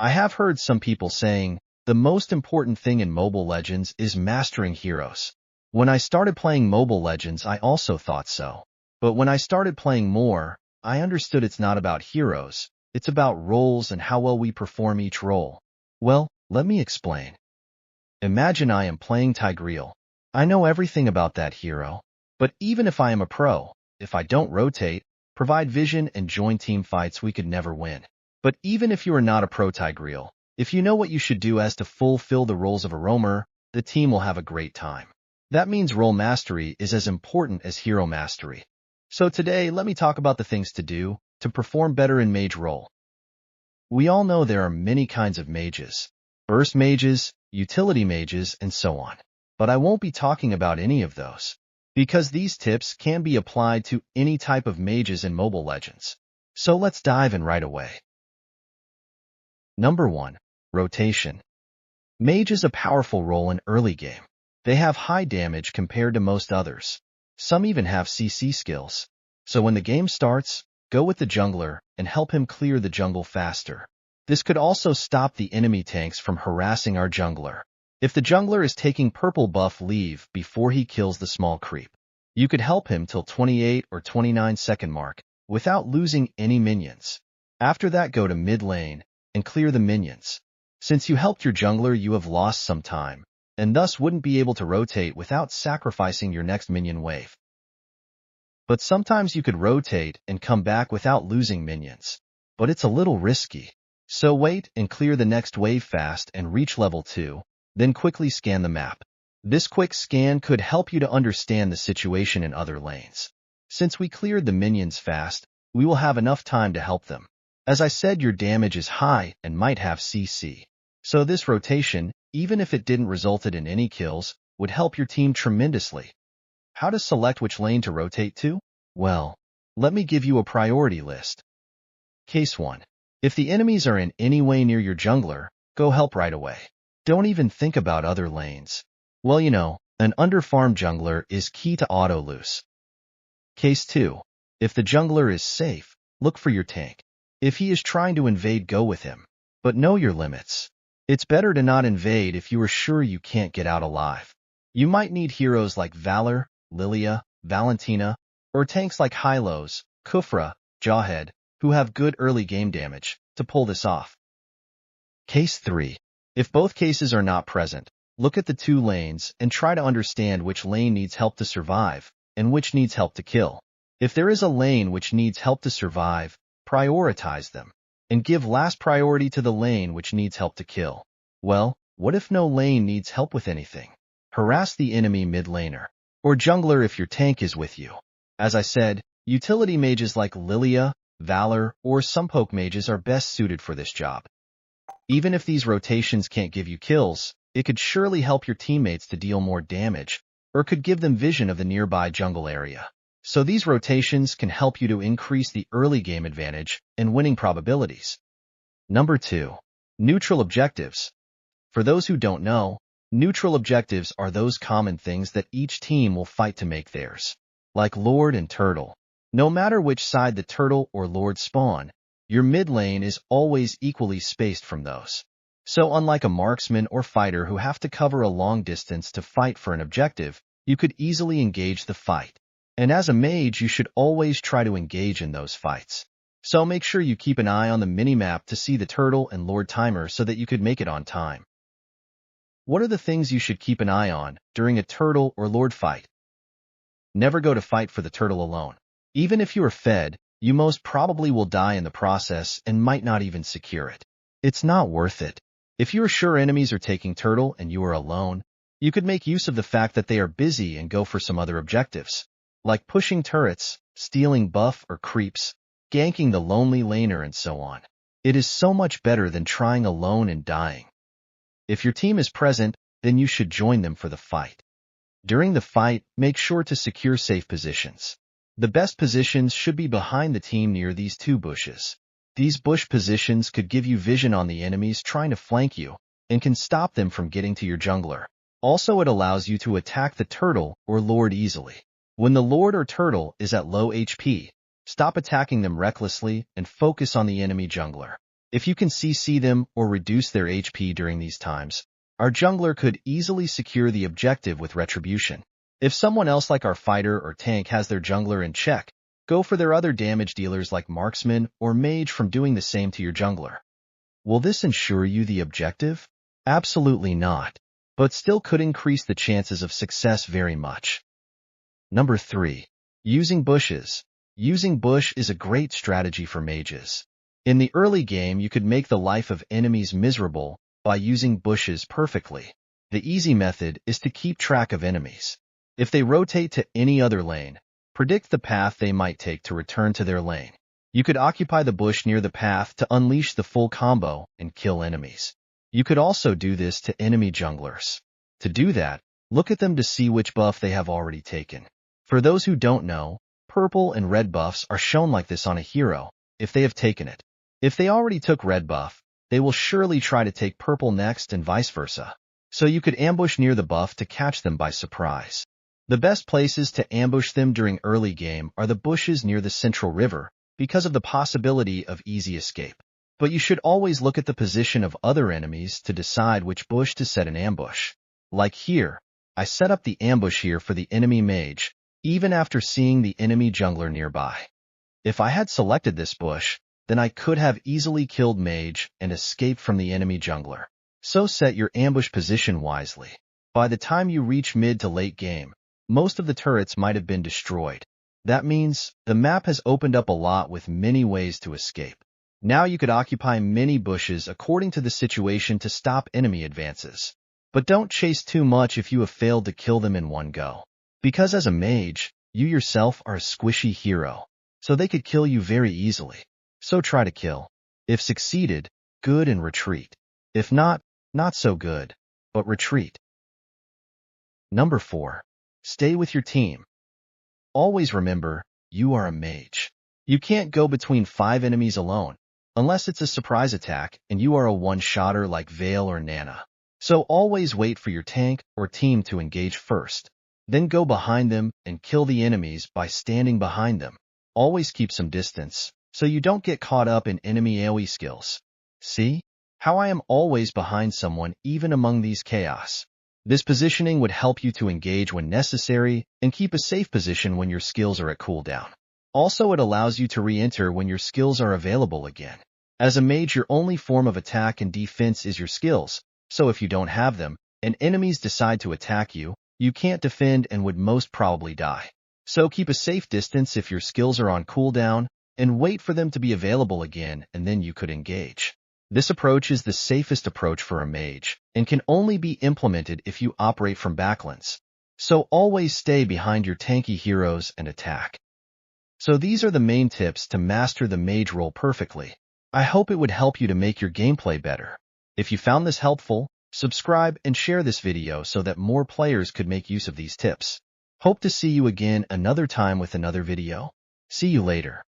I have heard some people saying, the most important thing in Mobile Legends is mastering heroes. When I started playing Mobile Legends, I also thought so. But when I started playing more, I understood it's not about heroes, it's about roles and how well we perform each role. Well, let me explain. Imagine I am playing Tigreal. I know everything about that hero, but even if I am a pro, if I don't rotate, provide vision, and join team fights, we could never win. But even if you are not a pro Tigreal, if you know what you should do as to fulfill the roles of a roamer, the team will have a great time. That means role mastery is as important as hero mastery. So today, let me talk about the things to do to perform better in mage role. We all know there are many kinds of mages, burst mages, utility mages, and so on. But I won't be talking about any of those, because these tips can be applied to any type of mages in Mobile Legends. So let's dive in right away. Number 1. Rotation. Mage is a powerful role in early game. They have high damage compared to most others. Some even have CC skills. So when the game starts, go with the jungler and help him clear the jungle faster. This could also stop the enemy tanks from harassing our jungler. If the jungler is taking purple buff, leave before he kills the small creep. You could help him till 28 or 29 second mark without losing any minions. After that, go to mid lane and clear the minions. Since you helped your jungler, you have lost some time, and thus wouldn't be able to rotate without sacrificing your next minion wave. But sometimes you could rotate and come back without losing minions, but it's a little risky. So wait and clear the next wave fast and reach level 2, then quickly scan the map. This quick scan could help you to understand the situation in other lanes. Since we cleared the minions fast, we will have enough time to help them. As I said, your damage is high and might have CC. So this rotation, even if it didn't result in any kills, would help your team tremendously. How to select which lane to rotate to? Well, let me give you a priority list. Case 1. If the enemies are in any way near your jungler, go help right away. Don't even think about other lanes. Well, you know, an underfarmed jungler is key to auto-loose. Case 2. If the jungler is safe, look for your tank. If he is trying to invade, go with him. But know your limits. It's better to not invade if you are sure you can't get out alive. You might need heroes like Valor, Lilia, Valentina, or tanks like Hylos, Kufra, Jawhead, who have good early game damage, to pull this off. Case 3. If both cases are not present, look at the two lanes and try to understand which lane needs help to survive and which needs help to kill. If there is a lane which needs help to survive, prioritize them, and give last priority to the lane which needs help to kill. Well, what if no lane needs help with anything? Harass the enemy mid laner, or jungler if your tank is with you. As I said, utility mages like Lilia, Valor, or some poke mages are best suited for this job. Even if these rotations can't give you kills, it could surely help your teammates to deal more damage, or could give them vision of the nearby jungle area. So these rotations can help you to increase the early game advantage and winning probabilities. Number 2. Neutral objectives. For those who don't know, neutral objectives are those common things that each team will fight to make theirs. Like Lord and Turtle. No matter which side the Turtle or Lord spawn, your mid lane is always equally spaced from those. So unlike a marksman or fighter who have to cover a long distance to fight for an objective, you could easily engage the fight. And as a mage, you should always try to engage in those fights. So make sure you keep an eye on the minimap to see the Turtle and Lord timer so that you could make it on time. What are the things you should keep an eye on during a Turtle or Lord fight? Never go to fight for the Turtle alone. Even if you are fed, you most probably will die in the process and might not even secure it. It's not worth it. If you are sure enemies are taking Turtle and you are alone, you could make use of the fact that they are busy and go for some other objectives, like pushing turrets, stealing buff or creeps, ganking the lonely laner, and so on. It is so much better than trying alone and dying. If your team is present, then you should join them for the fight. During the fight, make sure to secure safe positions. The best positions should be behind the team near these two bushes. These bush positions could give you vision on the enemies trying to flank you and can stop them from getting to your jungler. Also, it allows you to attack the Turtle or Lord easily. When the Lord or Turtle is at low HP, stop attacking them recklessly and focus on the enemy jungler. If you can CC them or reduce their HP during these times, our jungler could easily secure the objective with retribution. If someone else like our fighter or tank has their jungler in check, go for their other damage dealers like marksman or mage from doing the same to your jungler. Will this ensure you the objective? Absolutely not, but still could increase the chances of success very much. Number 3. Using bushes. Using bush is a great strategy for mages. In the early game, you could make the life of enemies miserable by using bushes perfectly. The easy method is to keep track of enemies. If they rotate to any other lane, predict the path they might take to return to their lane. You could occupy the bush near the path to unleash the full combo and kill enemies. You could also do this to enemy junglers. To do that, look at them to see which buff they have already taken. For those who don't know, purple and red buffs are shown like this on a hero if they have taken it. If they already took red buff, they will surely try to take purple next and vice versa. So you could ambush near the buff to catch them by surprise. The best places to ambush them during early game are the bushes near the central river because of the possibility of easy escape. But you should always look at the position of other enemies to decide which bush to set an ambush. Like here, I set up the ambush here for the enemy mage, even after seeing the enemy jungler nearby. If I had selected this bush, then I could have easily killed mage and escaped from the enemy jungler. So set your ambush position wisely. By the time you reach mid to late game, most of the turrets might have been destroyed. That means the map has opened up a lot with many ways to escape. Now you could occupy many bushes according to the situation to stop enemy advances. But don't chase too much if you have failed to kill them in one go. Because as a mage, you yourself are a squishy hero, so they could kill you very easily. So try to kill. If succeeded, good and retreat. If not, not so good, but retreat. Number 4. Stay with your team. Always remember, you are a mage. You can't go between 5 enemies alone, unless it's a surprise attack and you are a one-shotter like Vale or Nana. So always wait for your tank or team to engage first. Then go behind them and kill the enemies by standing behind them. Always keep some distance, so you don't get caught up in enemy AoE skills. See how I am always behind someone even among these chaos. This positioning would help you to engage when necessary and keep a safe position when your skills are at cooldown. Also, it allows you to re-enter when your skills are available again. As a mage, your only form of attack and defense is your skills, so if you don't have them, and enemies decide to attack you, you can't defend and would most probably die. So keep a safe distance if your skills are on cooldown, and wait for them to be available again, and then you could engage. This approach is the safest approach for a mage, and can only be implemented if you operate from backlands. So always stay behind your tanky heroes and attack. So these are the main tips to master the mage role perfectly. I hope it would help you to make your gameplay better. If you found this helpful, subscribe and share this video so that more players could make use of these tips. Hope to see you again another time with another video. See you later.